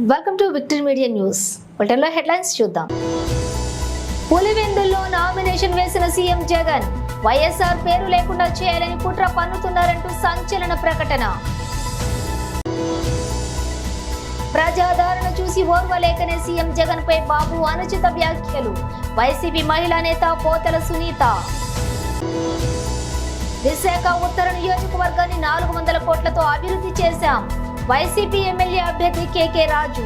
Welcome to victory media news. బులెటిన్లో headlines చూద్దాం. పులివెందుల్లో నామినేషన్ వేసిన సీఎం జగన్ వైఎస్ఆర్ పేరు లేకుండా చేయాలని కుట్ర పన్నుతున్నారంటూ సంచలన ప్రకటన. ప్రజాదరణ చూసి ఓర్వలేకనే సీఎం జగన్ పై బాబు అనుచిత వ్యాఖ్యలు. వైసీపీ మహిళా నేత పోతల సునీత. విశాఖ ఉత్తర నియోజకవర్గాన్ని 400 కోట్లతో అభివృద్ధి చేశాం. వైసీపీ ఎమ్మెల్యే అభ్యర్థి కేకే రాజు.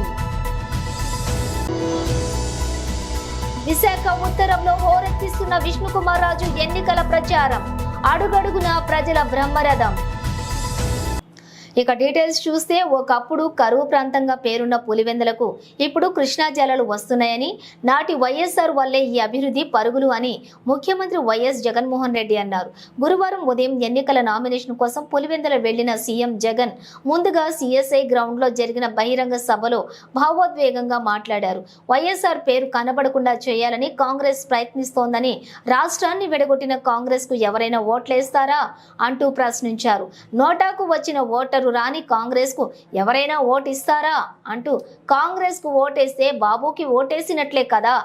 విశాఖ ఉత్తరంలో హోరెత్తిస్తున్న విష్ణుకుమార్ రాజు ఎన్నికల ప్రచారం. అడుగడుగున ప్రజల బ్రహ్మరథం. ఇక డీటెయిల్స్ చూస్తే ఒకప్పుడు కరువు ప్రాంతంగా పేరున్న పులివెందులకు ఇప్పుడు కృష్ణా జలాలు వస్తున్నాయని, నాటి వైఎస్ఆర్ వల్లే ఈ అభివృద్ధి పరుగులు అని ముఖ్యమంత్రి వైఎస్ జగన్మోహన్ రెడ్డి అన్నారు. గురువారం ఉదయం ఎన్నికల నామినేషన్ కోసం పులివెందుల వెళ్లిన సీఎం జగన్ ముందుగా సిఎస్ఐ గ్రౌండ్ లో జరిగిన బహిరంగ సభలో భావోద్వేగంగా మాట్లాడారు. వైఎస్ఆర్ పేరు కనబడకుండా చేయాలని కాంగ్రెస్ ప్రయత్నిస్తోందని, రాష్ట్రాన్ని విడగొట్టిన కాంగ్రెస్ కు ఎవరైనా ఓట్లేస్తారా అంటూ ప్రశ్నించారు. నోటాకు వచ్చిన ఓటరు రాని కాంగ్రెస్ కు ఎవరైనా ఓటిస్తారా అంటూ, కాంగ్రెస్ కు ఓటేస్తే బాబుకి ఓటేసినట్లే కదా,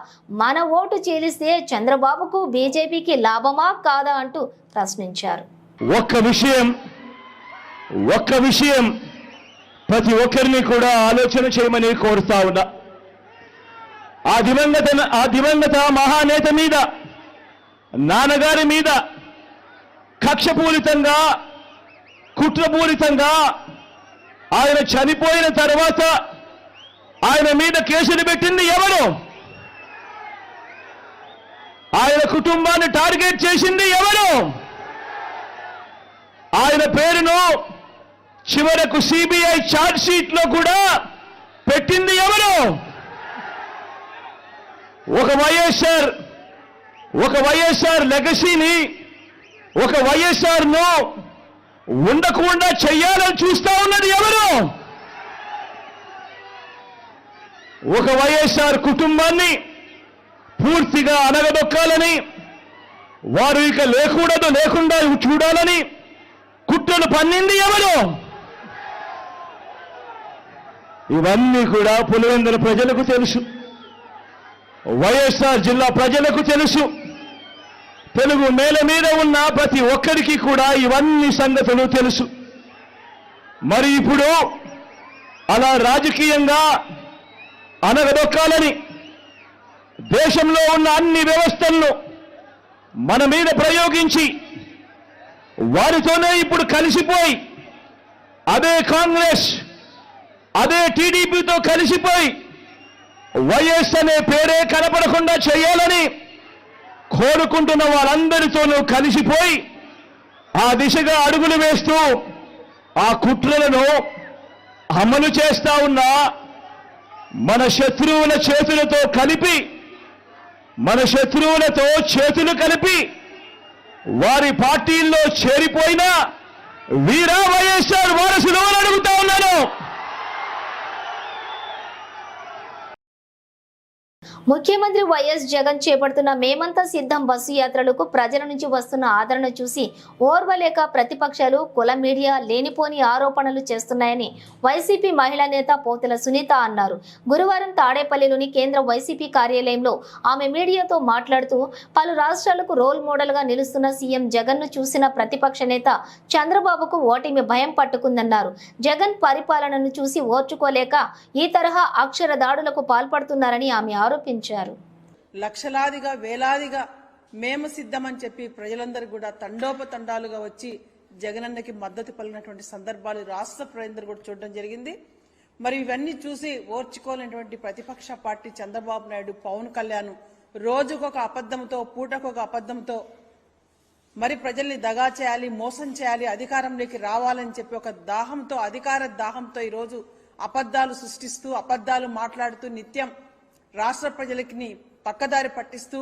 మన ఓటు చీలిస్తే చంద్రబాబుకు బీజేపీకి లాభమా కాదా అంటూ ప్రశ్నించారు. ఒక్క విషయం ప్రతి ఒక్కరిని కూడా ఆలోచన చేయమని కోరుతా ఉన్నా. ఆ దివంగత మహానేత మీద, నాన్నగారి మీద కక్షపూరితంగా, కుట్రపూరితంగా ఆయన చనిపోయిన తర్వాత ఆయన మీద కేసులు పెట్టింది ఎవరు? ఆయన కుటుంబాన్ని టార్గెట్ చేసింది ఎవరు? ఆయన పేరును చివరకు సిబిఐ ఛార్జ్ షీట్ లో కూడా పెట్టింది ఎవరు? ఒక వైఎస్ఆర్ లెగసీని, ఒక వైఎస్ఆర్ ను ఉండకుండా చెయ్యాలని చూస్తా ఉన్నది ఎవరు? ఒక వైఎస్ఆర్ కుటుంబాన్ని పూర్తిగా అనగదొక్కాలని, వారు ఇక లేకుండా చూడాలని కుట్రలు పన్నింది ఎవరు? ఇవన్నీ కూడా పులివెందుల ప్రజలకు తెలుసు, వైఎస్ఆర్ జిల్లా ప్రజలకు తెలుసు. తెలుగు నేల మీద ఉన్న ప్రతి ఒక్కరికి కూడా ఇవన్నీ సంగతులు తెలుసు. మరి ఇప్పుడు అలా రాజకీయంగా అనగదొక్కాలని దేశంలో ఉన్న అన్ని వ్యవస్థలను మన మీద ప్రయోగించి వారితోనే ఇప్పుడు కలిసిపోయి, అదే కాంగ్రెస్, అదే టీడీపీతో కలిసిపోయి వైఎస్ అనే పేరే కనపడకుండా చేయాలని కోరుకుంటున్న వారందరితోనూ కలిసిపోయి ఆ దిశగా అడుగులు వేస్తూ ఆ కుట్రలను అమలు చేస్తా ఉన్న మన శత్రువుల చేతులతో కలిపి, మన శత్రువులతో చేతులు కలిపి వారి పార్టీల్లో చేరిపోయిన వీరా వైఎస్ఆర్ వారసులు అని అడుగుతా ఉన్నాను. ముఖ్యమంత్రి వైఎస్ జగన్ చేపడుతున్న మేమంతా సిద్ధం బస్సు యాత్రలకు ప్రజల నుంచి వస్తున్న ఆదరణ చూసి ఓర్వలేక ప్రతిపక్షాలు, కుల మీడియా లేనిపోని ఆరోపణలు చేస్తున్నాయని వైసీపీ మహిళా నేత పోతల సునీత అన్నారు. గురువారం తాడేపల్లిలోని కేంద్ర వైసీపీ కార్యాలయంలో ఆమె మీడియాతో మాట్లాడుతూ, పలు రాష్ట్రాలకు రోల్ మోడల్ గా నిలుస్తున్న సీఎం జగన్ ను చూసిన ప్రతిపక్ష నేత చంద్రబాబుకు ఓటమి భయం పట్టుకుందన్నారు. జగన్ పరిపాలనను చూసి ఓర్చుకోలేక ఈ తరహా అక్షర దాడులకు పాల్పడుతున్నారని ఆమె ఆరోపించారు. లక్షలాదిగా, వేలాదిగా మేము సిద్ధమని చెప్పి ప్రజలందరూ కూడా తండోపతండాలుగా వచ్చి జగనన్నకి మద్దతు పలికినటువంటి సందర్భాలు రాష్ట్ర ప్రజలందరూ కూడా చూడడం జరిగింది. మరి ఇవన్నీ చూసి ఓర్చుకోలేనటువంటి ప్రతిపక్ష పార్టీ చంద్రబాబు నాయుడు, పవన్ కళ్యాణ్ రోజుకొక అబద్ధంతో, పూటకొక అబద్ధంతో మరి ప్రజల్ని దగా చేయాలి, మోసం చేయాలి, అధికారంలోకి రావాలని చెప్పి ఒక దాహంతో, అధికార దాహంతో ఈరోజు అబద్ధాలు సృష్టిస్తూ, అబద్ధాలు మాట్లాడుతూ నిత్యం రాష్ట్ర ప్రజలకి పక్కదారి పట్టిస్తూ,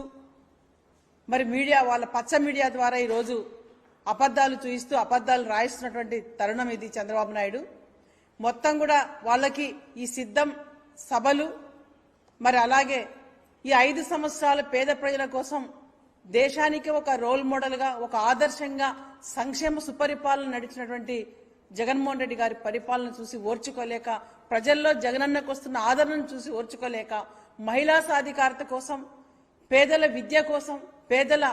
మరి మీడియా, వాళ్ళ పచ్చ మీడియా ద్వారా ఈరోజు అబద్ధాలు చూయిస్తూ అబద్ధాలు రాయిస్తున్నటువంటి తరుణం ఇది చంద్రబాబు నాయుడు. మొత్తం కూడా వాళ్ళకి ఈ సిద్ధం సభలు, మరి అలాగే ఈ 5 సంవత్సరాల పేద ప్రజల కోసం దేశానికి ఒక రోల్ మోడల్ గా, ఒక ఆదర్శంగా సంక్షేమ సుపరిపాలన నడిచినటువంటి జగన్మోహన్ రెడ్డి గారి పరిపాలన చూసి ఓర్చుకోలేక, ప్రజల్లో జగనన్నకు వస్తున్న ఆదరణను చూసి ఓర్చుకోలేక, మహిళా సాధికారత కోసం, పేదల విద్య కోసం, పేదల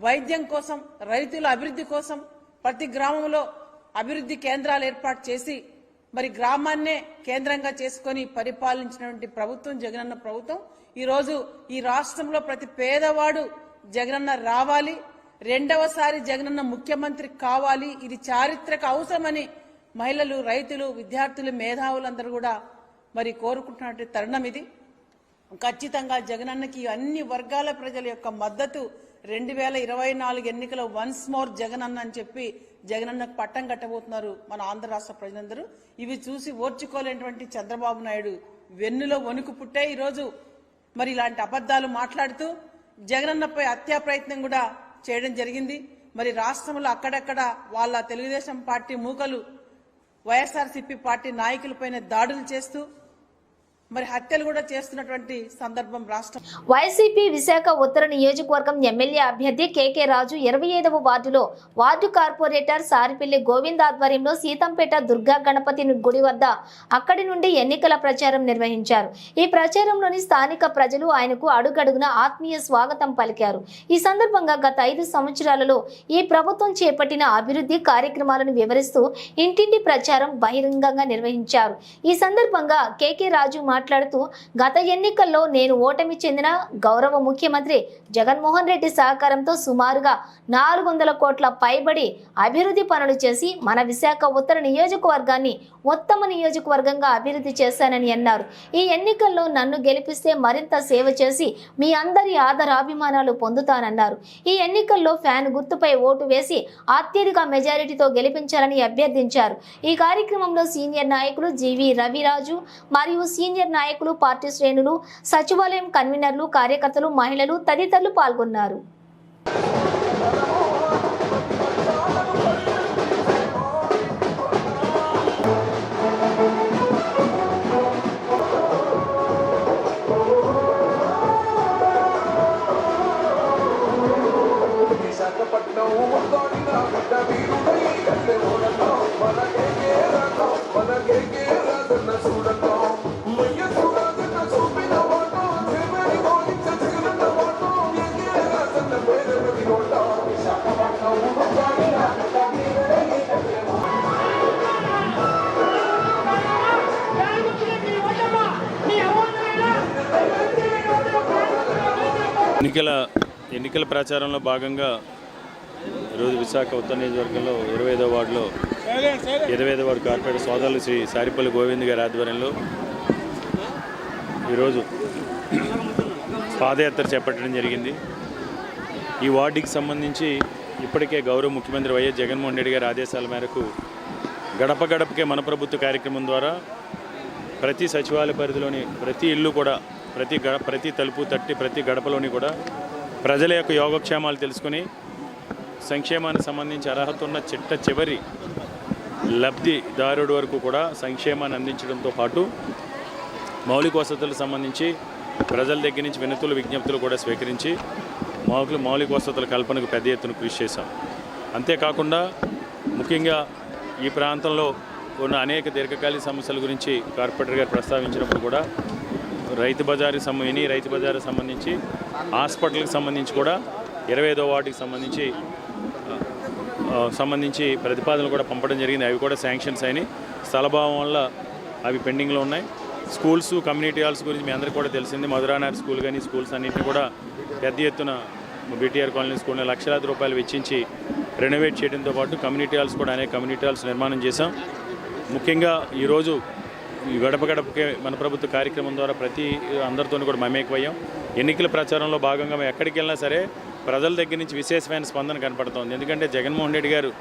వైద్యం కోసం, రైతుల అభివృద్ధి కోసం ప్రతి గ్రామంలో అభివృద్ధి కేంద్రాలు ఏర్పాటు చేసి మరి గ్రామాన్నే కేంద్రంగా చేసుకొని పరిపాలించినటువంటి ప్రభుత్వం జగనన్న ప్రభుత్వం. ఈరోజు ఈ రాష్ట్రంలో ప్రతి పేదవాడు జగనన్న రావాలి, రెండవసారి జగనన్న ముఖ్యమంత్రి కావాలి, ఇది చారిత్రక అవసరమని మహిళలు, రైతులు, విద్యార్థులు, మేధావులందరూ కూడా మరి కోరుకుంటున్నటువంటి తరుణం ఇది. ఖచ్చితంగా జగనన్నకి అన్ని వర్గాల ప్రజల యొక్క మద్దతు 2024 ఎన్నికల వన్స్ మోర్ జగనన్న అని చెప్పి జగనన్నకు పట్టం కట్టబోతున్నారు మన ఆంధ్ర రాష్ట్ర ప్రజలందరూ. ఇవి చూసి ఓర్చుకోలేనటువంటి చంద్రబాబు నాయుడు వెన్నులో వణుకు పుట్టే ఈరోజు మరి ఇలాంటి అబద్ధాలు మాట్లాడుతూ జగనన్నపై హత్యా ప్రయత్నం కూడా చేయడం జరిగింది. మరి రాష్ట్రంలో అక్కడక్కడ వాళ్ళ తెలుగుదేశం పార్టీ మూకలు వైఎస్ఆర్సీపీ పార్టీ నాయకులపైన దాడులు చేస్తూ మరి హత్యలు కూడా చేస్తున్నటువంటి సందర్భం రాష్ట్రం. వైసీపీ విశాఖ ఉత్తర నియోజకవర్గం ఎమ్మెల్యే అభ్యర్థి కేకే రాజు 25వ వార్డులో వార్డు కార్పొరేటర్ సారిపల్లి గోవింద్ ఆధ్వర్యంలో సీతంపేట దుర్గా గణపతి గుడి వద్ద అక్కడి నుండి ఎన్నికల ప్రచారం నిర్వహించారు. ఈ ప్రచారంలోని స్థానిక ప్రజలు ఆయనకు అడుగడుగున ఆత్మీయ స్వాగతం పలికారు. ఈ సందర్భంగా గత 5 సంవత్సరాలలో ఈ ప్రభుత్వం చేపట్టిన అభివృద్ధి కార్యక్రమాలను వివరిస్తూ ఇంటింటి ప్రచారం బహిరంగంగా నిర్వహించారు. ఈ సందర్భంగా కేకే రాజు మాట్లాడుతూ గత ఎన్నికల్లో నేను ఓటమి చెందిన గౌరవ ముఖ్యమంత్రి జగన్మోహన్ రెడ్డి సహకారంతో సుమారుగా 400 కోట్ల పైబడి అభివృద్ధి పనులు చేసి మన విశాఖ ఉత్తర నియోజకవర్గాన్ని ఉత్తమ నియోజకవర్గంగా అభివృద్ధి చేశానని అన్నారు. ఈ ఎన్నికల్లో నన్ను గెలిపిస్తే మరింత సేవ చేసి మీ అందరి ఆదరాభిమానాలు పొందుతానన్నారు. ఈ ఎన్నికల్లో ఫ్యాన్ గుర్తుపై ఓటు వేసి అత్యధిక మెజారిటీతో గెలిపించాలని అభ్యర్థించారు. ఈ కార్యక్రమంలో సీనియర్ నాయకులు జీవి రవిరాజు మరియు సీనియర్ నాయకులు, పార్టీ శ్రేణులు, సచివాలయం కన్వీనర్లు, కార్యకర్తలు, మహిళలు తదితరులు పాల్గొన్నారు. ఎన్నికల ప్రచారంలో భాగంగా ఈరోజు విశాఖ ఉత్తర నియోజకవర్గంలో 25వ వార్డులో 25వ వార్డు కార్పొరేటర్ సోదరులు శ్రీ సారిపల్లి గోవింద్ గారి ఆధ్వర్యంలో ఈరోజు పాదయాత్ర చేపట్టడం జరిగింది. ఈ వార్డుకి సంబంధించి ఇప్పటికే గౌరవ ముఖ్యమంత్రి వైఎస్ జగన్మోహన్ రెడ్డి గారి ఆదేశాల మేరకు గడప గడపకే మన ప్రభుత్వ కార్యక్రమం ద్వారా ప్రతి సచివాలయ పరిధిలోని ప్రతి ఇల్లు కూడా ప్రతి తలుపు తట్టి ప్రతి గడపలోని కూడా ప్రజల యొక్క యోగక్షేమాలు తెలుసుకుని సంక్షేమానికి సంబంధించి అర్హత ఉన్న చివరి లబ్ధిదారుడి వరకు కూడా సంక్షేమాన్ని అందించడంతో పాటు మౌలిక వసతులకు సంబంధించి ప్రజల దగ్గర నుంచి వినతులు, విజ్ఞప్తులు కూడా స్వీకరించి మౌలిక వసతుల కల్పనకు పెద్ద ఎత్తున కృషి చేశాం. అంతేకాకుండా ముఖ్యంగా ఈ ప్రాంతంలో ఉన్న అనేక దీర్ఘకాలిక సమస్యల గురించి కార్పొరేటర్ గారు ప్రస్తావించినప్పుడు కూడా రైతు బజారుకి సంబంధించి హాస్పిటల్కి సంబంధించి కూడా 25వ వార్డుకి సంబంధించి ప్రతిపాదనలు కూడా పంపడం జరిగింది. అవి కూడా శాంక్షన్స్ అయినాయి. స్థలభావం వల్ల అవి పెండింగ్లో ఉన్నాయి. స్కూల్స్, కమ్యూనిటీ హాల్స్ గురించి మీ అందరికీ కూడా తెలిసింది. మధురానగర్ స్కూల్ కానీ స్కూల్స్ అన్నింటినీ కూడా పెద్ద ఎత్తున బీటీఆర్ కాలనీ స్కూల్ని లక్షలాది రూపాయలు వెచ్చించి రెనోవేట్ చేయడంతో పాటు కమ్యూనిటీ హాల్స్ కూడా అనేక కమ్యూనిటీ హాల్స్ నిర్మాణం చేశాం. ముఖ్యంగా ఈరోజు ఈ గడప గడపకే మన ప్రభుత్వ కార్యక్రమం ద్వారా అందరితో కూడా మమేకమయ్యాం. ఎన్నికల ప్రచారంలో భాగంగా మేము ఎక్కడికి వెళ్ళినా సరే ప్రజల దగ్గర నుంచి విశేషమైన స్పందన కనపడుతోంది. ఎందుకంటే జగన్మోహన్ రెడ్డి గారు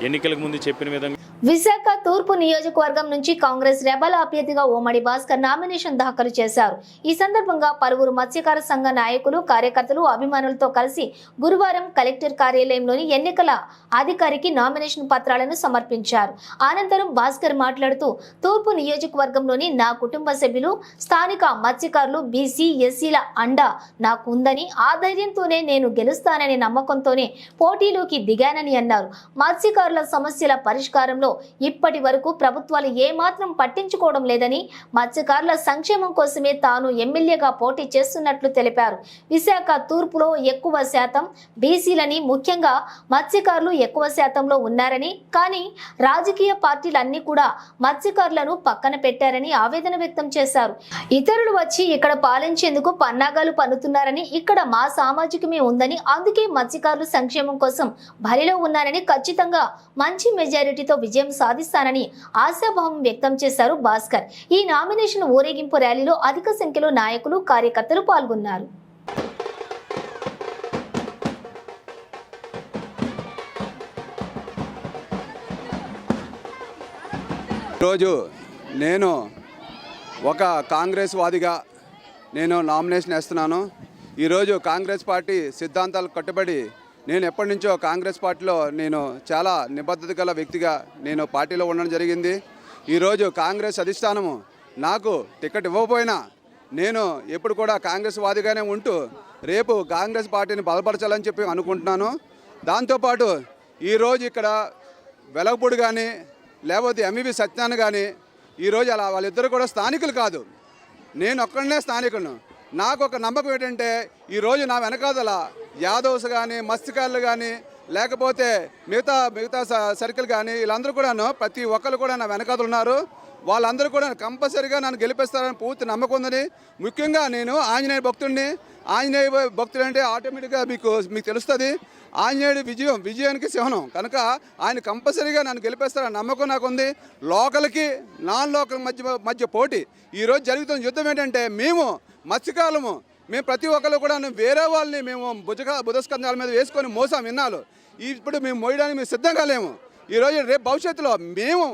ఎన్నికలకు ముందు చెప్పిన విధంగా విశాఖ తూర్పు నియోజకవర్గం నుంచి కాంగ్రెస్ రెబల్ అభ్యర్థిగా ఓమడి భాస్కర్ నామినేషన్ దాఖలు చేశారు. ఈ సందర్భంగా పలువురు మత్స్యకార సంఘ నాయకులు, కార్యకర్తలు, అభిమానులతో కలిసి గురువారం కలెక్టర్ కార్యాలయంలోని ఎన్నికల అధికారికి నామినేషన్ పత్రాలను సమర్పించారు. అనంతరం భాస్కర్ మాట్లాడుతూ తూర్పు నియోజకవర్గంలోని నా కుటుంబ సభ్యులు, స్థానిక మత్స్యకారులు, బీసీ, ఎస్సీల అండ నాకు ఉందని, ఆ ధైర్యంతోనే నేను గెలుస్తాననే నమ్మకంతోనే పోటీలోకి దిగానని అన్నారు. మత్స్యకారుల సమస్యల పరిష్కారంలో ఇప్పటి వరకు ప్రభుత్వాలు ఏమాత్రం పట్టించుకోవడం లేదని, మత్స్యకారుల సంక్షేమం కోసమే తాను ఎమ్మెల్యేగా పోటీ చేస్తున్నట్లు తెలిపారు. విశాఖ తూర్పులో ఎక్కువ శాతం బీసీలని, ముఖ్యంగా మత్స్యకారులు ఎక్కువ శాతంలో ఉన్నారని, కానీ రాజకీయ పార్టీలన్నీ కూడా మత్స్యకారులను పక్కన పెట్టారని ఆవేదన వ్యక్తం చేశారు. ఇతరులు వచ్చి ఇక్కడ పాలించేందుకు పన్నాగాలు పన్నుతున్నారని, ఇక్కడ మా సామాజికమే ఉందని, అందుకే మత్స్యకారులు సంక్షేమం కోసం బరిలో ఉన్నారని, ఖచ్చితంగా మంచి మెజారిటీతో విజయం సాధిస్తానని ఆశాభావం వ్యక్తం చేశారు భాస్కర్. ఈ నామినేషన్ ఊరేగింపు ర్యాలీలో అధిక సంఖ్యలో నాయకులు, కార్యకర్తలు పాల్గొన్నారు. ఈరోజు నేను ఒక కాంగ్రెస్ వాదిగా నేను నామినేషన్ వేస్తున్నాను. ఈరోజు కాంగ్రెస్ పార్టీ సిద్ధాంతాలకు కట్టుబడి నేను ఎప్పటి నుంచో కాంగ్రెస్ పార్టీలో నేను చాలా నిబద్ధత గల వ్యక్తిగా నేను పార్టీలో ఉండడం జరిగింది. ఈరోజు కాంగ్రెస్ అధిష్టానము నాకు టికెట్ ఇవ్వకపోయినా నేను ఎప్పుడు కూడా కాంగ్రెస్ వాదిగానే ఉంటూ రేపు కాంగ్రెస్ పార్టీని బలపరచాలని చెప్పి అనుకుంటున్నాను. దాంతోపాటు ఈరోజు ఇక్కడ వెలగపూడి కానీ లేకపోతే ఎంవివి సత్యాన్ని కానీ ఈరోజు అలా వాళ్ళిద్దరు కూడా స్థానికులు కాదు, నేను ఒక్కడనే స్థానికులను. నాకు ఒక నమ్మకం ఏంటంటే ఈరోజు నా వెనకాదల యాదవ్స్ కానీ, మత్స్యకారులు కానీ, లేకపోతే మిగతా సర్కిల్ కానీ వీళ్ళందరూ కూడాను ప్రతి ఒక్కరు కూడా నా వెనకాదలు ఉన్నారు. వాళ్ళందరూ కూడా కంపల్సరీగా నన్ను గెలిపిస్తారని పూర్తి నమ్మకం ఉందని. ముఖ్యంగా నేను ఆంజనేయ భక్తుడిని. ఆంజనేయ భక్తుడు అంటే ఆటోమేటిక్గా మీకు తెలుస్తుంది. ఆంజనేయుడి విజయానికి సింహనం కనుక ఆయన కంపల్సరీగా నన్ను గెలిపిస్తారని నమ్మకం నాకు ఉంది. లోకల్కి నాన్ లోకల్ మధ్య పోటీ ఈరోజు జరుగుతున్న యుద్ధం ఏంటంటే మేము మత్స్యకారులము, మేము ప్రతి ఒక్కరు కూడా వేరే వాళ్ళని మేము బుధస్కంధాల మీద వేసుకొని మోసాం విన్నాలు. ఇప్పుడు మేము మోయడానికి మేము సిద్ధంగా లేము. ఈరోజు రేపు భవిష్యత్తులో మేము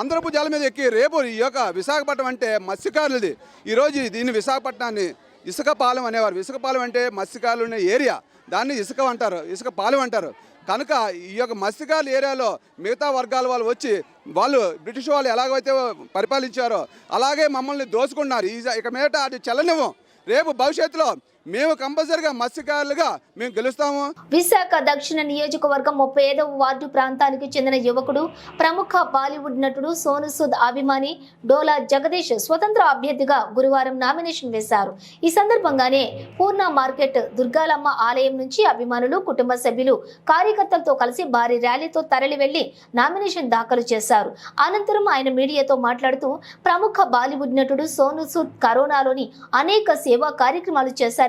అందరూ భుజాల మీద ఎక్కి రేపు ఈ యొక్క విశాఖపట్నం అంటే మత్స్యకారులది. ఈరోజు దీన్ని విశాఖపట్నాన్ని ఇసుకపాలెం అనేవారు. ఇసుకపాలెం అంటే మత్స్యకారులు ఉన్న ఏరియా, దాన్ని ఇసుక అంటారు, ఇసుకపాలెం అంటారు. కనుక ఈ యొక్క మత్స్యకారుల ఏరియాలో మిగతా వర్గాల వాళ్ళు వచ్చి వాళ్ళు బ్రిటిష్ వాళ్ళు ఎలాగైతే పరిపాలించారో అలాగే మమ్మల్ని దోచుకున్నారు. ఇక మీదట అది చెల్లనివ్వం. రేపు భవిష్యత్తులో మేము కంపల్సరిగా మత్స్యకారులుగా మేము గెలుస్తాము. విశాఖ దక్షిణ నియోజకవర్గం 35వ వార్డు ప్రాంతానికి చెందిన యువకుడు, ప్రముఖ బాలీవుడ్ నటుడు సోను సూద్ అభిమాని డోలా జగదీష్ స్వతంత్ర అభ్యర్థిగా గురువారం నామినేషన్ వేశారు. ఈ సందర్భంగానే పూర్ణ మార్కెట్ దుర్గాలమ్మ ఆలయం నుంచి అభిమానులు, కుటుంబ సభ్యులు, కార్యకర్తలతో కలిసి భారీ ర్యాలీతో తరలి వెళ్లి నామినేషన్ దాఖలు చేశారు. అనంతరం ఆయన మీడియాతో మాట్లాడుతూ ప్రముఖ బాలీవుడ్ నటుడు సోను సూద్ కరోనాలోని అనేక సేవా కార్యక్రమాలు చేశారు.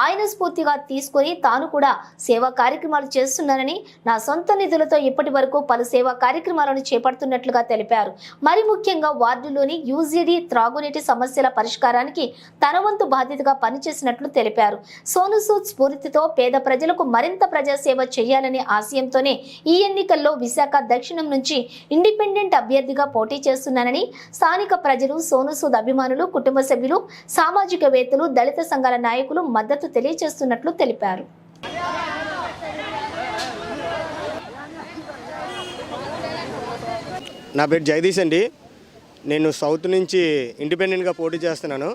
ఆయన స్ఫూర్తిగా తీసుకుని తాను కూడా సేవా కార్యక్రమాలు చేస్తున్నానని, నా సొంత నిధులతో ఇప్పటి వరకు పలు సేవా కార్యక్రమాలను చేపడుతున్నట్లుగా తెలిపారు. మరి ముఖ్యంగా వార్డులోని యూజీడీ త్రాగునీటి సమస్యల పరిష్కారానికి తన వంతు బాధ్యతగా పనిచేసినట్లు తెలిపారు. సోను సూద్ స్ఫూర్తితో పేద ప్రజలకు మరింత ప్రజాసేవ చేయాలనే ఆశయంతోనే ఈ ఎన్నికల్లో విశాఖ దక్షిణం నుంచి ఇండిపెండెంట్ అభ్యర్థిగా పోటీ చేస్తున్నానని స్థానిక ప్రజలు, సోను సూద్ అభిమానులు, కుటుంబ సభ్యులు, సామాజికవేత్తలు, దళిత సంఘాల నాయకులు మద్దతు తెలియజేస్తున్నట్లు తెలిపారు. నా పేరు జగదీష్ అండి. నేను సౌత్ నుంచి ఇండిపెండెంట్గా పోటీ చేస్తున్నాను.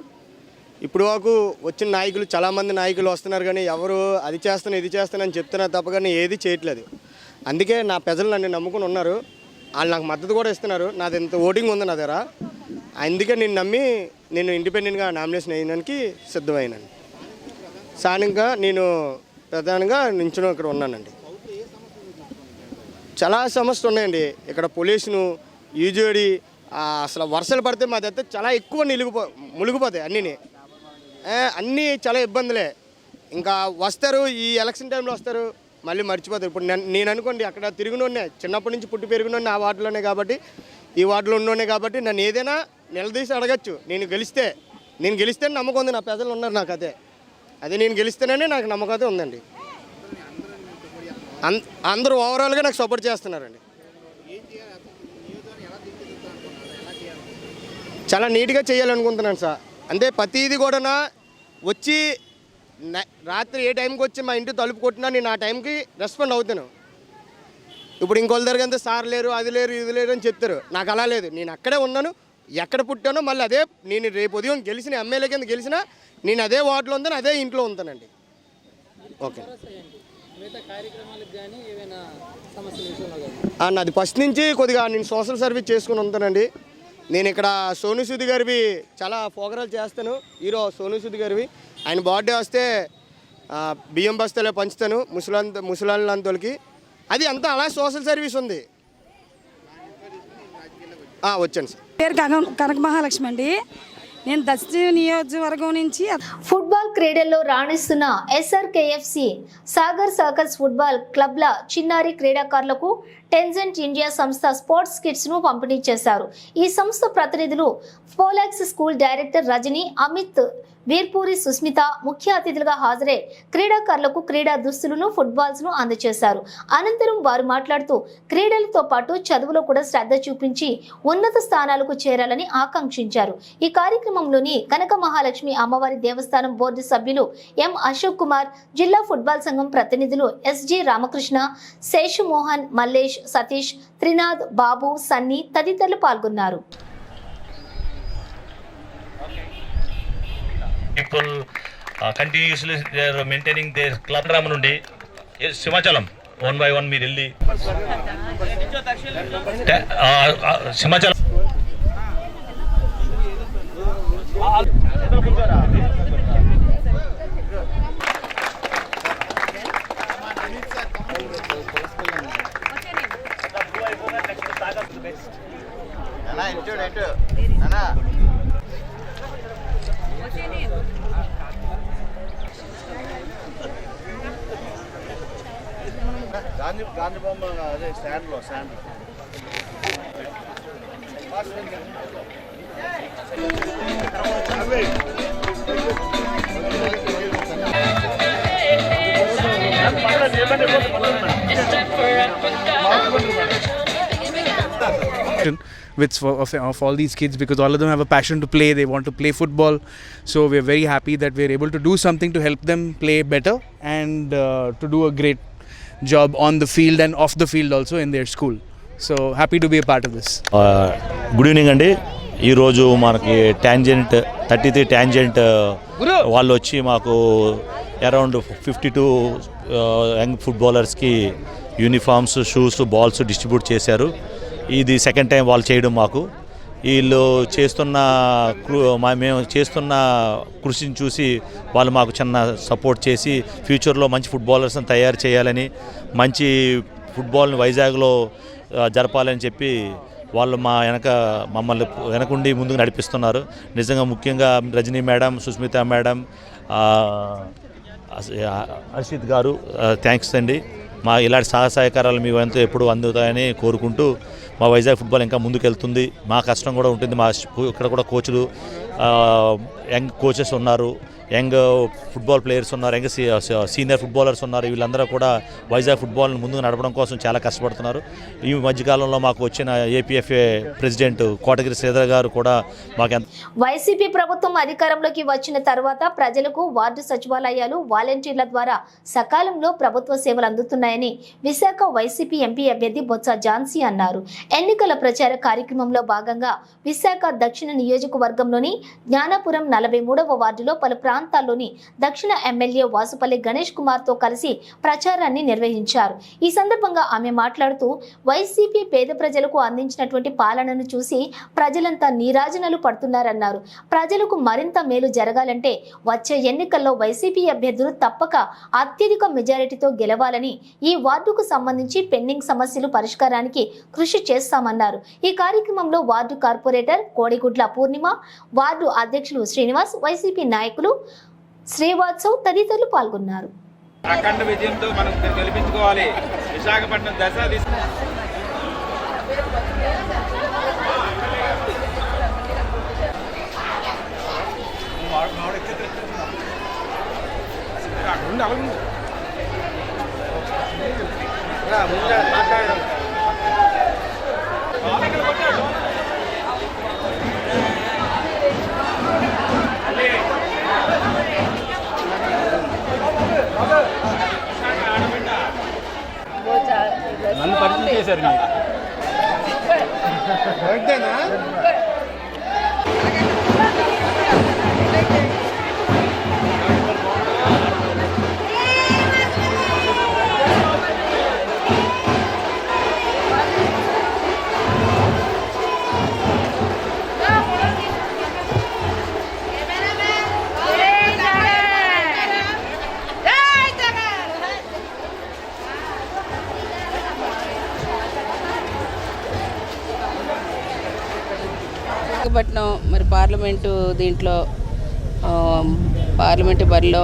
ఇప్పుడు వరకు వచ్చిన నాయకులు చాలామంది నాయకులు వస్తున్నారు, కానీ ఎవరు అది చేస్తాను ఇది చేస్తానని చెప్తున్నారు తప్ప కానీ ఏది చేయట్లేదు. అందుకే నా ప్రజలు నన్ను నమ్ముకుని ఉన్నారు. వాళ్ళు నాకు మద్దతు కూడా ఇస్తున్నారు. నాది ఎంత ఓటింగ్ ఉంది నా దగ్గర. అందుకే నేను నమ్మి నేను ఇండిపెండెంట్గా నామినేషన్ అయ్యడానికి సిద్ధమైనాను. స్థానికంగా నేను ప్రధానంగా నించుని ఇక్కడ ఉన్నానండి. చాలా సమస్యలు ఉన్నాయండి ఇక్కడ. పొల్యూషను, యూజోడి, అసలు వర్షాలు పడితే మా దగ్గర చాలా ఎక్కువ మునిగిపోతాయి అన్నీ చాలా ఇబ్బందులే. ఇంకా వస్తారు, ఈ ఎలక్షన్ టైంలో వస్తారు, మళ్ళీ మర్చిపోతారు. ఇప్పుడు నేను అనుకోండి అక్కడ తిరుగునోనే, చిన్నప్పటి నుంచి పుట్టి పెరిగినోనే ఆ వార్డులోనే కాబట్టి, ఈ వార్డులో ఉన్నోనే కాబట్టి నన్ను ఏదైనా నిలదీసి అడగచ్చు. నేను గెలిస్తే నమ్మకం ఉంది. నా ప్రజలు ఉన్నారు నాకు. అదే నేను గెలిస్తేనే నాకు నమ్మకం అయితే ఉందండి. అందరూ ఓవరాల్గా నాకు సపోర్ట్ చేస్తున్నారండి. చాలా నీట్గా చేయాలనుకుంటున్నాను సార్. అంటే ప్రతిదీ కూడా వచ్చి రాత్రి ఏ టైంకి వచ్చి మా ఇంటి తలుపు కొట్టినా నేను ఆ టైంకి రెస్పాండ్ అవుతాను. ఇప్పుడు ఇంకోళ్ళ దగ్గర అంతా సార్ లేరు, అది లేరు, ఇది లేరు అని చెప్తారు. నాకు అలా లేదు. నేను అక్కడే ఉన్నాను, ఎక్కడ పుట్టానో మళ్ళీ అదే. నేను రేపు ఉదయం గెలిచిన ఎమ్మెల్యే కింద గెలిచినా నేను అదే వార్డులో ఉందని అదే ఇంట్లో ఉంటానండి. ఓకే. నాది ఫస్ట్ నుంచి కొద్దిగా నేను సోషల్ సర్వీస్ చేసుకుని ఉంటానండి. నేను ఇక్కడ సోను సూద్ గారివి చాలా ప్రోగ్రాలు చేస్తాను. హీరో సోను సూద్ గారివి ఆయన బర్త్డే వస్తే బియ్యం బస్తాలో పంచుతాను ముసలాళ్ళంతోళ్ళకి. అది అంతా అలా సోషల్ సర్వీస్ ఉంది. వచ్చాను సార్. పేరు కనక మహాలక్ష్మి అండి. నేను దర్శి నియోజకవర్గం నుంచి. ఫుట్బాల్ క్రీడల్లో రాణిస్తున్న SRKFC సాగర్ సర్కల్స్ ఫుట్బాల్ క్లబ్ల చిన్నారి క్రీడాకారులకు టెన్జెంట్ ఇండియా సంస్థ స్పోర్ట్స్ కిట్స్ ను పంపిణీ చేశారు. ఈ సంస్థ ప్రతినిధులు పోలాక్స్ స్కూల్ డైరెక్టర్ రజని, అమిత్, వీర్పూరి సుస్మిత ముఖ్య అతిథులుగా హాజరై క్రీడాకారులకు క్రీడా దుస్తులను, ఫుట్బాల్స్ ను అందజేశారు. అనంతరం వారు మాట్లాడుతూ క్రీడలతో పాటు చదువులో కూడా శ్రద్ధ చూపించి ఉన్నత స్థానాలకు చేరాలని ఆకాంక్షించారు. ఈ కార్యక్రమంలోని కనక మహాలక్ష్మి అమ్మవారి దేవస్థానం బోర్డు సభ్యులు ఎం అశోక్ కుమార్, జిల్లా ఫుట్బాల్ సంఘం ప్రతినిధులు SG రామకృష్ణ, శేషుమోహన్, మల్లేష్, సతీష్, త్రినాథ్, బాబు, సన్నీ తదితరులు పాల్గొన్నారు. People continuously they are maintaining their club ram నుండి సింహాచలం 1 by 1 మీరు వెళ్ళి సింహాచలం గాంధీ బొమ్మ అదే స్టాండ్లో of all these kids, because all of them have a passion to play. They want to play football, so we're very happy that we're able to do something to help them play better and to do a great job on the field and off the field also in their school. So happy to be a part of this. Good evening అండి. ఈరోజు మనకి tangent 33 tangent వాళ్ళు వచ్చి మాకు around 52 young ఫుట్బాలర్స్కి uniforms, shoes, balls distribute చేశారు. ఇది second time వాళ్ళు చేయడం. మాకు వీళ్ళు మేము చేస్తున్న కృషిని చూసి వాళ్ళు మాకు చిన్న సపోర్ట్ చేసి ఫ్యూచర్లో మంచి ఫుట్బాలర్స్ని తయారు చేయాలని, మంచి ఫుట్బాల్ని వైజాగ్లో జరపాలని చెప్పి వాళ్ళు మమ్మల్ని వెనకుండి ముందుకు నడిపిస్తున్నారు. నిజంగా ముఖ్యంగా రజనీ మేడం, సుస్మిత మేడం, హర్షిత్ గారు థ్యాంక్స్ అండి. మా ఇలాంటి సహకారాలు మీ వంతు ఎప్పుడు అందుతాయని కోరుకుంటూ మా వైజాగ్ ఫుట్బాల్ ఇంకా ముందుకెళ్తుంది. మా కష్టం కూడా ఉంటుంది. ఇక్కడ కూడా కోచ్లు, యంగ్ కోచెస్ ఉన్నారు, యంగ్ ఫుట్బాల్ ప్లేయర్స్ ఉన్నారు, యంగ్ సీనియర్ ఫుట్బాలర్స్ ఉన్నారు. వీళ్ళందరూ కూడా వైజాగ్ ఫుట్బాల్ని ముందుకు నడపడం కోసం చాలా కష్టపడుతున్నారు. ఈ మధ్యకాలంలో మాకు వచ్చిన APFA ప్రెసిడెంట్ కోటగిరి శ్రీధర్ గారు కూడా మాకు వైసీపీ ప్రభుత్వం అధికారంలోకి వచ్చిన తర్వాత ప్రజలకు వార్డు సచివాలయాలు, వాలంటీర్ల ద్వారా సకాలంలో ప్రభుత్వ సేవలు అందుతున్నాయని విశాఖ వైసీపీ ఎంపీ అభ్యర్థి బొత్స ఝాన్సీ అన్నారు. ఎన్నికల ప్రచార కార్యక్రమంలో భాగంగా విశాఖ దక్షిణ నియోజకవర్గంలోని జ్ఞానాపురం 43వ వార్డులో పలు ప్రాంతాల్లోని దక్షిణ ఎమ్మెల్యే వాసుపల్లి గణేష్ కుమార్ తో కలిసి ప్రచారాన్ని నిర్వహించారు. ఈ సందర్భంగా ఆమె మాట్లాడుతూ వైసీపీ పేద ప్రజలకు అందించినటువంటి పాలనను చూసి ప్రజలంతా నీరాజనాలు పడుతున్నారన్నారు. ప్రజలకు మరింత మేలు జరగాలంటే వచ్చే ఎన్నికల్లో వైసీపీ అభ్యర్థులు తప్పక అత్యధిక మెజారిటీతో గెలవాలని, ఈ వార్డుకు సంబంధించి పెండింగ్ సమస్యలు పరిష్కారానికి కృషి చేస్తామన్నారు. ఈ కార్యక్రమంలో వార్డు కార్పొరేటర్ కోడిగుడ్ల పూర్ణిమ, వార్డు అధ్యక్షులు శ్రీనివాస్, వైసీపీ నాయకులు శ్రీవాత్సవ్ తదితరులు పాల్గొన్నారు. అఖండ విజయంతో మనం గెలిపించుకోవాలి. విశాఖపట్నం దశ నన్ను పరిచయం చేశారు మీరు. పార్లమెంటు దీంట్లో పార్లమెంటు బరిలో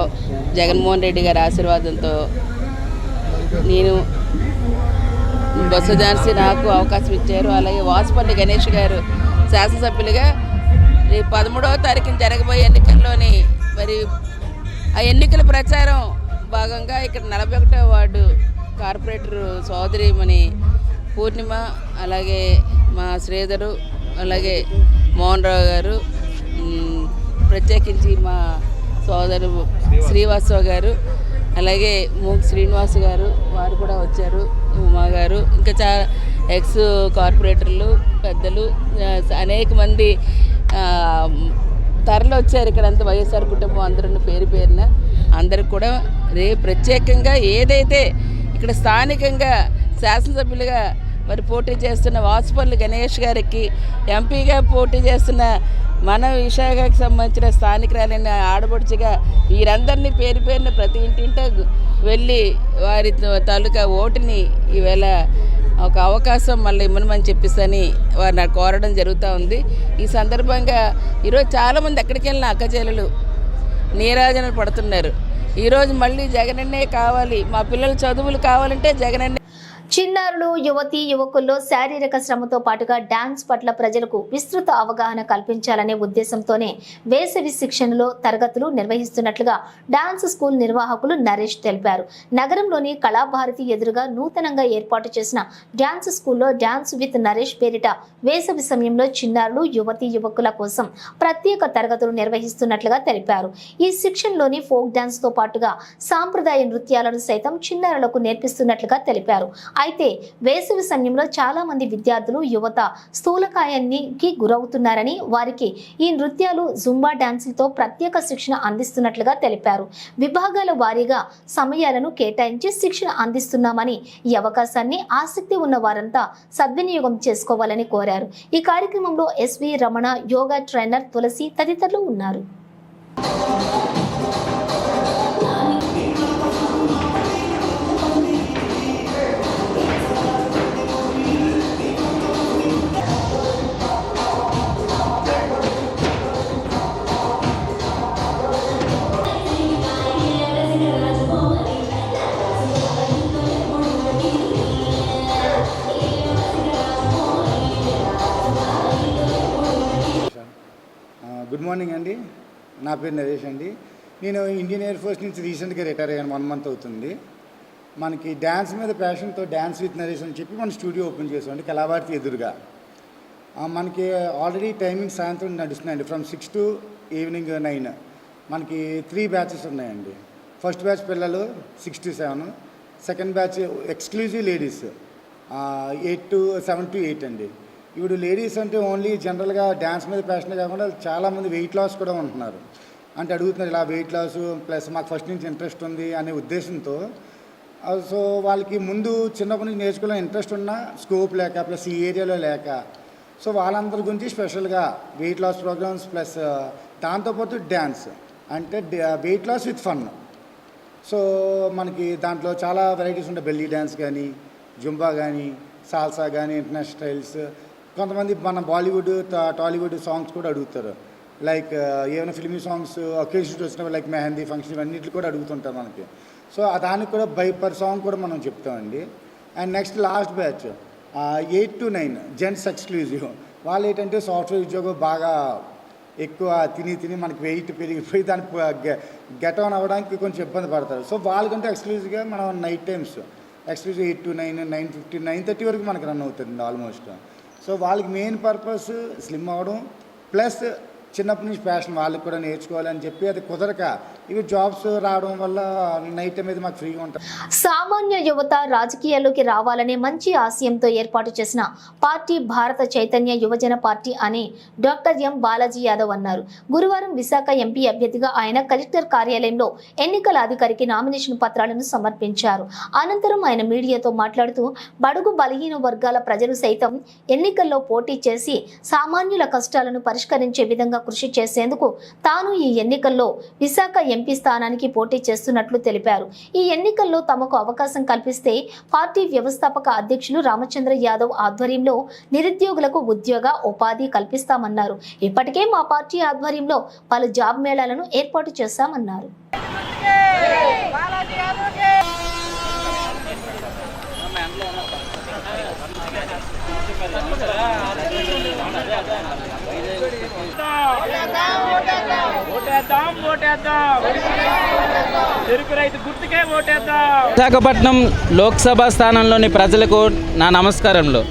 జగన్మోహన్ రెడ్డి గారి ఆశీర్వాదంతో నేను బొత్స ఝాన్సీ నాకు అవకాశం ఇచ్చారు. అలాగే వాసుపల్లి గణేష్ గారు శాసనసభ్యులుగా రేపు 13వ తారీఖున జరగబోయే ఎన్నికల్లోని మరి ఆ ఎన్నికల ప్రచారం భాగంగా ఇక్కడ 41వ వార్డు కార్పొరేటర్ సోదరిమణి పూర్ణిమ, అలాగే మా శ్రీధరు, అలాగే మోహన్ రావు గారు, ప్రత్యేకించి మా సోదరు శ్రీవాసరావు గారు, అలాగే మూక్ శ్రీనివాస్ గారు వారు కూడా వచ్చారు, ఉమా గారు, ఇంకా చాలా ఎక్స్ కార్పొరేటర్లు పెద్దలు అనేక మంది తరలి వచ్చారు. ఇక్కడ అంతా వైఎస్ఆర్ కుటుంబం అందరూ పేరు పేరున అందరికి కూడా రేపు ప్రత్యేకంగా ఏదైతే ఇక్కడ స్థానికంగా శాసనసభ్యులుగా మరి పోటీ చేస్తున్న వాసుపల్లి గణేష్ గారికి, ఎంపీగా పోటీ చేస్తున్న మన విశాఖకు సంబంధించిన స్థానికురాలైన ఆడపడుచుగా వీరందరినీ పేరు పేరున ప్రతి ఇంటింటో వెళ్ళి వారి తాలూకా ఓటుని ఈవేళ ఒక అవకాశం మళ్ళీ ఇమ్మనమని చెప్పేసని వారు నాకు కోరడం జరుగుతూ ఉంది. ఈ సందర్భంగా ఈరోజు చాలామంది ఎక్కడికి వెళ్ళిన అక్కచెల్లెలు నీరాజనలు పడుతున్నారు. ఈరోజు మళ్ళీ జగనన్నే కావాలి, మా పిల్లల చదువులు కావాలంటే జగనన్నే. చిన్నారులు, యువతీ యువకుల్లో శారీరక శ్రమతో పాటుగా డాన్స్ పట్ల ప్రజలకు విస్తృత అవగాహన కల్పించాలనే ఉద్దేశంతోనే వేసవి శిక్షణలో తరగతులు నిర్వహిస్తున్నట్లుగా డాన్స్ స్కూల్ నిర్వాహకులు నరేష్ తెలిపారు. నగరంలోని కళాభారతి ఎదురుగా నూతనంగా ఏర్పాటు చేసిన డాన్స్ స్కూల్లో డాన్స్ విత్ నరేష్ పేరిట వేసవి సమయంలో చిన్నారులు, యువతీ యువకుల కోసం ప్రత్యేక తరగతులు నిర్వహిస్తున్నట్లుగా తెలిపారు. ఈ శిక్షణలోని ఫోక్ డాన్స్ తో పాటుగా సాంప్రదాయ నృత్యాలను సైతం చిన్నారులకు నేర్పిస్తున్నట్లుగా తెలిపారు. అయితే వేసవి సమయంలో చాలా మంది విద్యార్థులు, యువత స్థూలకాయానికి గురవుతున్నారని, వారికి ఈ నృత్యాలు, జుంబా డాన్సులతో ప్రత్యేక శిక్షణ అందిస్తున్నట్లుగా తెలిపారు. విభాగాల వారీగా సమయాలను కేటాయించి శిక్షణ అందిస్తున్నామని, ఈ అవకాశాన్ని ఆసక్తి ఉన్న వారంతా సద్వినియోగం చేసుకోవాలని కోరారు. ఈ కార్యక్రమంలో ఎస్వి రమణ, యోగా ట్రైనర్ తులసి తదితరులు ఉన్నారు. గుడ్ మార్నింగ్ అండి, నా పేరు నరేష్ అండి. నేను ఇండియన్ ఎయిర్ ఫోర్స్ నుంచి రీసెంట్గా రిటైర్ అయ్యాను, 1 month అవుతుంది. మనకి డ్యాన్స్ మీద ప్యాషన్తో డ్యాన్స్ విత్ నరేష్ అని చెప్పి మన స్టూడియో ఓపెన్ చేసామండి కళాభారతి ఎదురుగా. మనకి ఆల్రెడీ టైమింగ్ సాయంత్రం నడుస్తున్నాయండి, ఫ్రమ్ 6 to ఈవినింగ్ 9. మనకి 3 batches ఉన్నాయండి. ఫస్ట్ బ్యాచ్ పిల్లలు 6 to 7, second batch exclusive ladies 7 to 8 అండి. ఇప్పుడు లేడీస్ అంటే ఓన్లీ జనరల్గా డ్యాన్స్ మీద ప్యాషన్ కాకుండా చాలామంది వెయిట్ లాస్ కూడా ఉంటున్నారు. అంటే అడుగుతున్నారు ఇలా వెయిట్ లాస్ ప్లస్ మాకు ఫస్ట్ నుంచి ఇంట్రెస్ట్ ఉంది అనే ఉద్దేశంతో. సో వాళ్ళకి ముందు చిన్నప్పటి నుంచి నేర్చుకోవాలని ఇంట్రెస్ట్ ఉన్నా స్కోప్ లేక, ప్లస్ ఈ ఏరియాలో లేక, సో వాళ్ళందరి గురించి స్పెషల్గా వెయిట్ లాస్ ప్రోగ్రామ్స్ ప్లస్ దాంతోపాటు డ్యాన్స్ అంటే weight loss with fun. So మనకి దాంట్లో చాలా వెరైటీస్ ఉంటాయి, బెల్లీ డ్యాన్స్ కానీ, జుంబా కానీ, సాల్సా కానీ, ఇంటర్నేషనల్ స్టైల్స్. కొంతమంది మన బాలీవుడ్, టాలీవుడ్ సాంగ్స్ కూడా అడుగుతారు. లైక్ ఏమైనా ఫిల్మీ సాంగ్స్ ఒకేషన్స్ వచ్చినప్పుడు లైక్ మెహందీ ఫంక్షన్ ఇవన్నిటి కూడా అడుగుతుంటారు మనకి. సో దానికి కూడా పర్ సాంగ్ కూడా మనం చెప్తామండి. And next last batch 8 to 9 gents exclusive. వాళ్ళు ఏంటంటే సాఫ్ట్వేర్ ఉద్యోగం బాగా ఎక్కువ తిని మనకి వెయిట్ పెరిగిపోయి దానికి గెట్ ఆన్ అవ్వడానికి కొంచెం ఇబ్బంది పడతారు. సో వాళ్ళకంటే ఎక్స్క్లూజివ్గా మనం నైట్ టైమ్స్ ఎక్స్క్లూజివ్ 8 to 9, 9:15, 9:30 వరకు మనకి రన్ అవుతుంది ఆల్మోస్ట్. సో వాళ్ళకి మెయిన్ పర్పస్ స్లిమ్ అవ్వడం ప్లస్ చిన్నప్పటి నుంచి ప్యాషన్ వాళ్ళకి కూడా నేర్చుకోవాలని చెప్పి, అది కుదరక ఇవి జాబ్స్ రావడం వల్ల నైట్ టైం అయితే మాకు ఫ్రీగా ఉంటుంది. సామాన్య యువత రాజకీయాల్లోకి రావాలనే మంచి ఆశయంతో ఏర్పాటు చేసిన పార్టీ భారత చైతన్య యువజన పార్టీ అని డాక్టర్ ఎం బాలాజీ యాదవ్ అన్నారు. గురువారం విశాఖ ఎంపీ అభ్యర్థిగా ఆయన కలెక్టర్ కార్యాలయంలో ఎన్నికల అధికారికి నామినేషన్ పత్రాలను సమర్పించారు. అనంతరం ఆయన మీడియాతో మాట్లాడుతూ బడుగు బలహీన వర్గాల ప్రజలు సైతం ఎన్నికల్లో పోటీ చేసి సామాన్యుల కష్టాలను పరిష్కరించే విధంగా కృషి చేసేందుకు తాను ఈ ఎన్నికల్లో విశాఖ ఎంపీ స్థానానికి పోటీ చేస్తున్నట్లు తెలిపారు. ఈ ఎన్నికల్లో తమకు అవకాశం కల్పిస్తే పార్టీ వ్యవస్థాపక అధ్యక్షులు రామచంద్ర యాదవ్ ఆధ్వర్యంలో నిరుద్యోగులకు ఉద్యోగ ఉపాధి కల్పిస్తామన్నారు. ఇప్పటికే మా పార్టీ ఆధ్వర్యంలో పలు జాబ్ మేళాలను ఏర్పాటు చేశామన్నారు. విశాఖపట్నం లోక్సభ స్థానంలోని ప్రజలకు నా నమస్కారములు.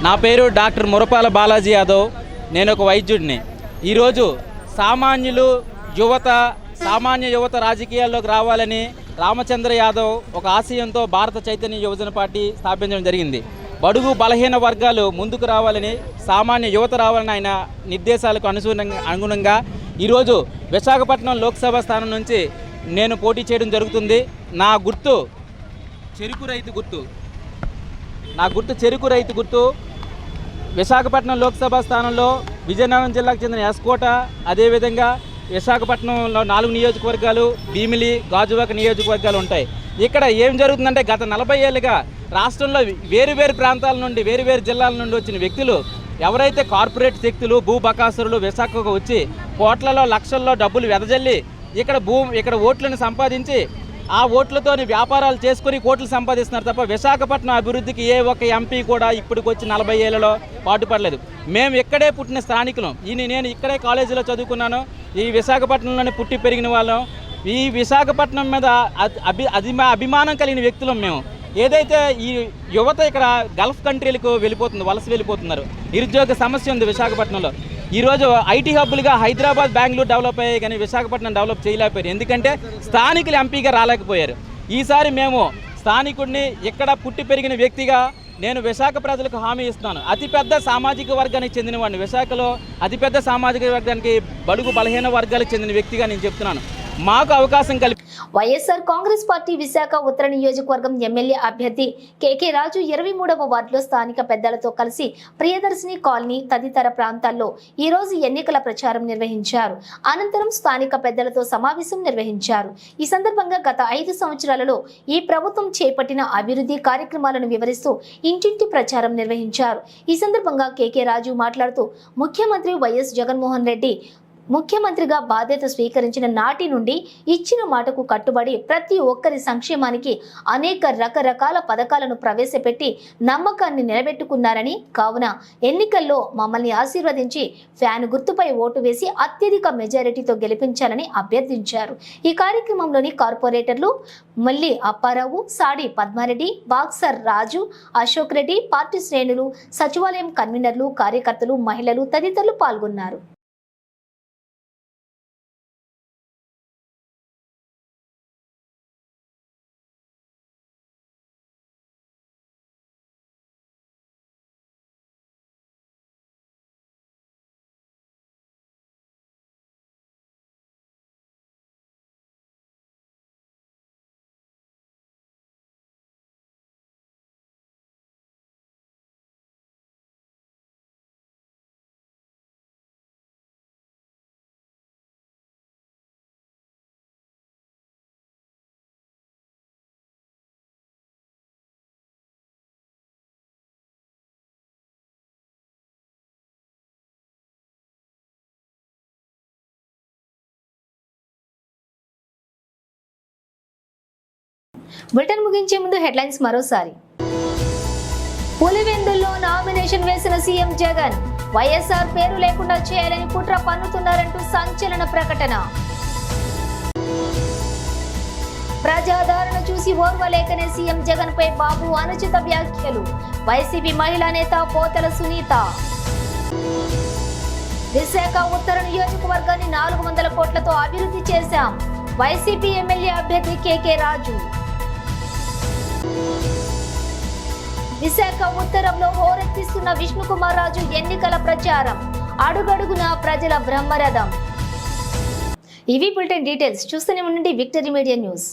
నా పేరు డాక్టర్ మురపాల బాలాజీ యాదవ్. నేను ఒక వైద్యుడిని. ఈరోజు సామాన్య యువత రాజకీయాల్లోకి రావాలని రామచంద్ర యాదవ్ ఒక ఆశయంతో భారత చైతన్య యువజన పార్టీ స్థాపించడం జరిగింది. బడుగు బలహీన వర్గాలు ముందుకు రావాలని, సామాన్య యువత రావాలని ఆయన నిర్దేశాలకు అనుగుణంగా ఈరోజు విశాఖపట్నం లోక్సభ స్థానం నుంచి నేను పోటీ చేయడం జరుగుతుంది. నా గుర్తు చెరుకు రైతు గుర్తు. విశాఖపట్నం లోక్సభ స్థానంలో విజయనగరం జిల్లాకు చెందిన ఎస్కోట, అదేవిధంగా విశాఖపట్నంలో 4 నియోజకవర్గాలు, భీమిలి, గాజువాక నియోజకవర్గాలు ఉంటాయి. ఇక్కడ ఏం జరుగుతుందంటే గత 40 ఏళ్ళుగా రాష్ట్రంలో వేరు ప్రాంతాల నుండి, వేరు జిల్లాల నుండి వచ్చిన వ్యక్తులు, ఎవరైతే కార్పొరేట్ శక్తులు, భూ బకాసురులు విశాఖకు వచ్చి కోట్లలో లక్షల్లో డబ్బులు వెదజల్లి ఇక్కడ ఓట్లను సంపాదించి ఆ ఓట్లతోని వ్యాపారాలు చేసుకుని కోట్లు సంపాదిస్తున్నారు తప్ప విశాఖపట్నం అభివృద్ధికి ఏ ఒక్క ఎంపీ కూడా ఇప్పటికి వచ్చి 40 ఏళ్లలో పాటుపడలేదు. మేము ఇక్కడే పుట్టిన స్థానికులం. నేను ఇక్కడే కాలేజీలో చదువుకున్నాను. ఈ విశాఖపట్నంలోనే పుట్టి పెరిగిన వాళ్ళం. ఈ విశాఖపట్నం మీద అభిమానం కలిగిన వ్యక్తులం మేము. ఏదైతే ఈ యువత ఇక్కడ గల్ఫ్ కంట్రీలకు వలస వెళ్ళిపోతున్నారు. నిరుద్యోగ సమస్య ఉంది విశాఖపట్నంలో. ఈరోజు ఐటీ హబ్బులుగా హైదరాబాద్, బెంగళూరు డెవలప్ అయ్యాయి, కానీ విశాఖపట్నం డెవలప్ చేయలేకపోయారు. ఎందుకంటే స్థానికులు ఎంపీగా రాలేకపోయారు. ఈసారి మేము స్థానికుడిని, ఇక్కడ పుట్టి పెరిగిన వ్యక్తిగా నేను విశాఖ ప్రజలకు హామీ ఇస్తున్నాను. అతిపెద్ద సామాజిక వర్గానికి చెందినవాడిని. విశాఖలో అతిపెద్ద సామాజిక వర్గానికి, బడుగు బలహీన వర్గాలకు చెందిన వ్యక్తిగా నేను చెప్తున్నాను. మాకు అవకాశం వైఎస్ఆర్ కాంగ్రెస్ పార్టీ విశాఖ ఉత్తర నియోజకవర్గం ఎమ్మెల్యే అభ్యర్థి కేకే రాజు 23వ వార్డులో స్థానిక పెద్దలతో కలిసి ప్రియదర్శిని కాలనీ తదితర ప్రాంతాల్లో ఈ రోజు ఎన్నికల ప్రచారం నిర్వహించారు. అనంతరం స్థానిక పెద్దలతో సమావేశం నిర్వహించారు. ఈ సందర్భంగా గత 5 సంవత్సరాలలో ఈ ప్రభుత్వం చేపట్టిన అభివృద్ధి కార్యక్రమాలను వివరిస్తూ ఇంటింటి ప్రచారం నిర్వహించారు. ఈ సందర్భంగా కేకే రాజు మాట్లాడుతూ ముఖ్యమంత్రి వైఎస్ జగన్మోహన్ రెడ్డి ముఖ్యమంత్రిగా బాధ్యత స్వీకరించిన నాటి నుండి ఇచ్చిన మాటకు కట్టుబడి ప్రతి ఒక్కరి సంక్షేమానికి అనేక రకరకాల పథకాలను ప్రవేశపెట్టి నమ్మకాన్ని నిలబెట్టుకున్నారని, కావున ఎన్నికల్లో మమ్మల్ని ఆశీర్వదించి ఫ్యాన్ గుర్తుపై ఓటు వేసి అత్యధిక మెజారిటీతో గెలిపించాలని అభ్యర్థించారు. ఈ కార్యక్రమంలోని కార్పొరేటర్లు మల్లి అప్పారావు, సాడి పద్మారెడ్డి, బాక్సర్ రాజు, అశోక్ రెడ్డి, పార్టీ శ్రేణులు, సచివాలయం కన్వీనర్లు, కార్యకర్తలు, మహిళలు తదితరులు పాల్గొన్నారు. బులెటిన్ ముగించే ముందు హెడ్లైన్స్ మరోసారి. పులివెందుల్లో నామినేషన్ వేసిన సీఎం జగన్, వైఎస్ఆర్ పేరు లేకుండా చేయాలని కుట్ర పన్నుతున్నారంటూ సంచలన ప్రకటన. ప్రజాదరణ చూసి ఓర్వలేకనే సీఎం జగన్ పై బాబు అనుచిత వ్యాఖ్యలు, వైసీపీ మహిళా నేత పోతల సునీత. విశాఖ ఉత్తర నియోజకవర్గాన్ని 400 కోట్లతో అభివృద్ధి చేశాం, వైసీపీ ఎమ్మెల్యే అభ్యర్థి కేకే రాజు. విశాఖ ఉత్తరంలో హోరెత్తిస్తున్న విష్ణుకుమార్ రాజు ఎన్నికల ప్రచారం, అడుగడుగున ప్రజల బ్రహ్మరథం. ఇవి బులెటిన్ డీటెయిల్స్. చూస్తూనే ఉండండి విక్టరీ మీడియా న్యూస్.